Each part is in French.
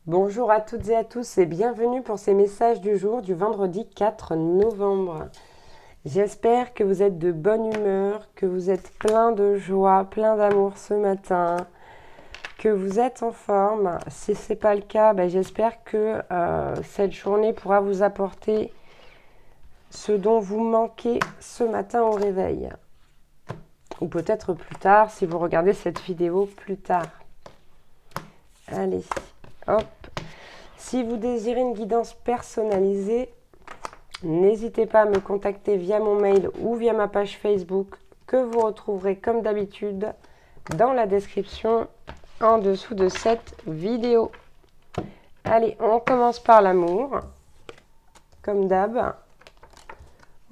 Bonjour à toutes et à tous et bienvenue pour ces messages du jour du vendredi 4 novembre. J'espère que vous êtes de bonne humeur, que vous êtes plein de joie, plein d'amour ce matin, que vous êtes en forme. Si ce n'est pas le cas, j'espère que cette journée pourra vous apporter ce dont vous manquez ce matin au réveil. Ou peut-être plus tard si vous regardez cette vidéo plus tard. Allez, hop. Si vous désirez une guidance personnalisée, n'hésitez pas à me contacter via mon mail ou via ma page Facebook que vous retrouverez comme d'habitude dans la description en dessous de cette vidéo. Allez, on commence par l'amour, comme d'hab.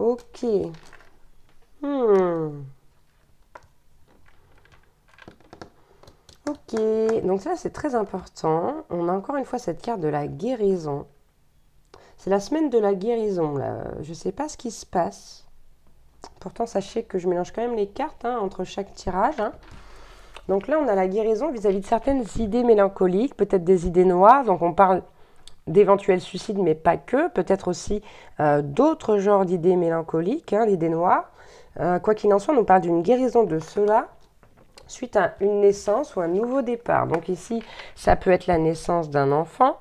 Ok. Ok, donc ça c'est très important. On a encore une fois cette carte de la guérison. C'est la semaine de la guérison, là. Je ne sais pas ce qui se passe. Pourtant, sachez que je mélange quand même les cartes entre chaque tirage. Donc là, on a la guérison vis-à-vis de certaines idées mélancoliques, peut-être des idées noires. Donc on parle d'éventuels suicides, mais pas que. Peut-être aussi d'autres genres d'idées mélancoliques, d'idées noires. Quoi qu'il en soit, on nous parle d'une guérison de cela suite à une naissance ou un nouveau départ. Donc ici, ça peut être la naissance d'un enfant,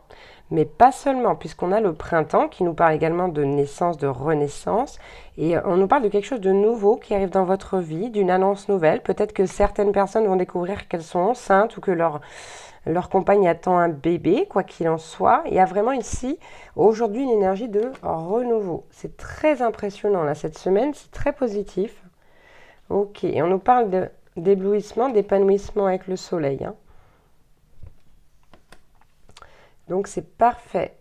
mais pas seulement, puisqu'on a le printemps qui nous parle également de naissance, de renaissance, et on nous parle de quelque chose de nouveau qui arrive dans votre vie, d'une annonce nouvelle. Peut-être que certaines personnes vont découvrir qu'elles sont enceintes ou que leur compagne attend un bébé, quoi qu'il en soit. Il y a vraiment ici, aujourd'hui, une énergie de renouveau. C'est très impressionnant, là, cette semaine, c'est très positif. Ok, et on nous parle d'éblouissement, d'épanouissement avec le soleil. Donc c'est parfait.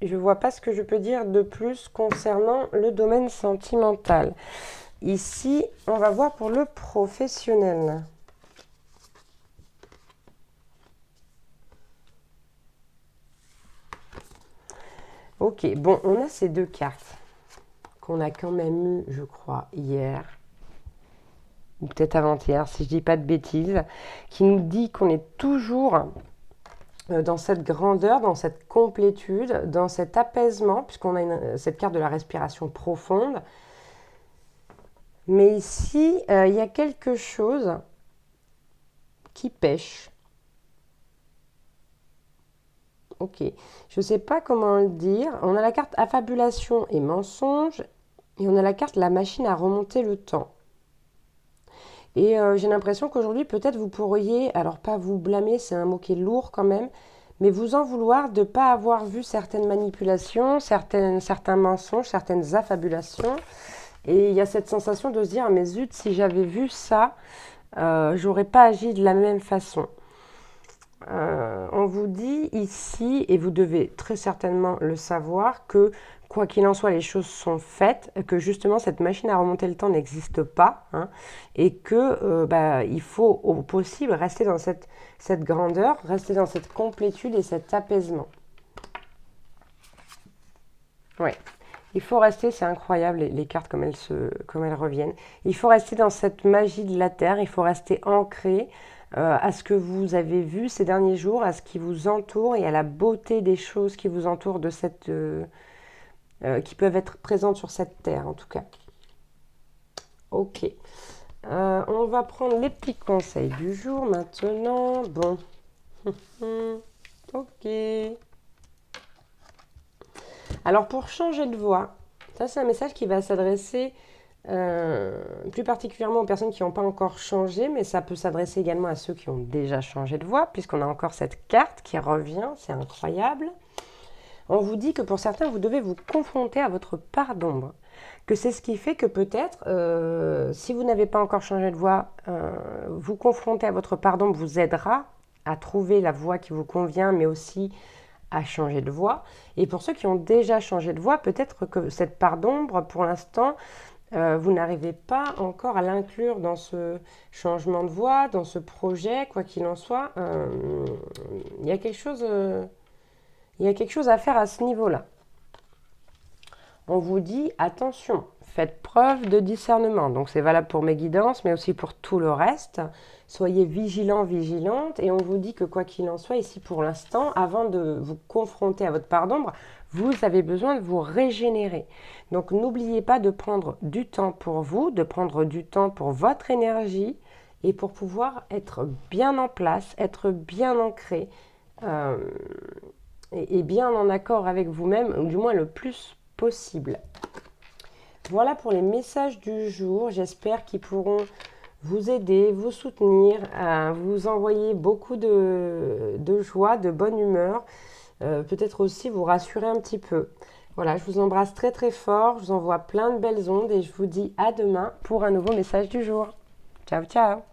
Je ne vois pas ce que je peux dire de plus concernant le domaine sentimental. Ici, on va voir pour le professionnel. Ok, bon, on a ces deux cartes qu'on a quand même eues, je crois, hier, ou peut-être avant-hier, si je ne dis pas de bêtises, qui nous dit qu'on est toujours dans cette grandeur, dans cette complétude, dans cet apaisement, puisqu'on a cette carte de la respiration profonde. Mais ici, il y a quelque chose qui pêche. Ok, je ne sais pas comment le dire. On a la carte affabulation et mensonge, et on a la carte la machine à remonter le temps. Et j'ai l'impression qu'aujourd'hui, peut-être vous pourriez, alors pas vous blâmer, c'est un mot qui est lourd quand même, mais vous en vouloir de ne pas avoir vu certaines manipulations, certains mensonges, certaines affabulations. Et il y a cette sensation de se dire, mais zut, si j'avais vu ça, j'aurais pas agi de la même façon. On vous dit ici, et vous devez très certainement le savoir, que quoi qu'il en soit, les choses sont faites, que justement cette machine à remonter le temps n'existe pas, et que il faut au possible rester dans cette grandeur, rester dans cette complétude et cet apaisement. Ouais. Il faut rester, c'est incroyable les cartes comme elles reviennent. Il faut rester dans cette magie de la terre, il faut rester ancré à ce que vous avez vu ces derniers jours, à ce qui vous entoure et à la beauté des choses qui vous entourent qui peuvent être présentes sur cette terre en tout cas. Ok. On va prendre les petits conseils du jour maintenant. Bon. Ok. Alors pour changer de voix, ça c'est un message qui va s'adresser plus particulièrement aux personnes qui n'ont pas encore changé, mais ça peut s'adresser également à ceux qui ont déjà changé de voix, puisqu'on a encore cette carte qui revient, c'est incroyable. On vous dit que pour certains, vous devez vous confronter à votre part d'ombre, que c'est ce qui fait que peut-être, si vous n'avez pas encore changé de voix, vous confronter à votre part d'ombre vous aidera à trouver la voix qui vous convient, mais aussi à changer de voix. Et pour ceux qui ont déjà changé de voix, peut-être que cette part d'ombre, pour l'instant, vous n'arrivez pas encore à l'inclure dans ce changement de voix, dans ce projet, quoi qu'il en soit. Il y a quelque chose à faire à ce niveau-là. On vous dit attention, faites preuve de discernement. Donc c'est valable pour mes guidances, mais aussi pour tout le reste. Soyez vigilants, vigilantes. Et on vous dit que quoi qu'il en soit, ici pour l'instant, avant de vous confronter à votre part d'ombre, vous avez besoin de vous régénérer. Donc n'oubliez pas de prendre du temps pour vous, de prendre du temps pour votre énergie et pour pouvoir être bien en place, être bien ancré et bien en accord avec vous-même, ou du moins le plus possible. Voilà pour les messages du jour. J'espère qu'ils pourront vous aider, vous soutenir, vous envoyer beaucoup de joie, de bonne humeur, peut-être aussi vous rassurer un petit peu. Voilà, je vous embrasse très très fort, je vous envoie plein de belles ondes et je vous dis à demain pour un nouveau message du jour. Ciao, ciao!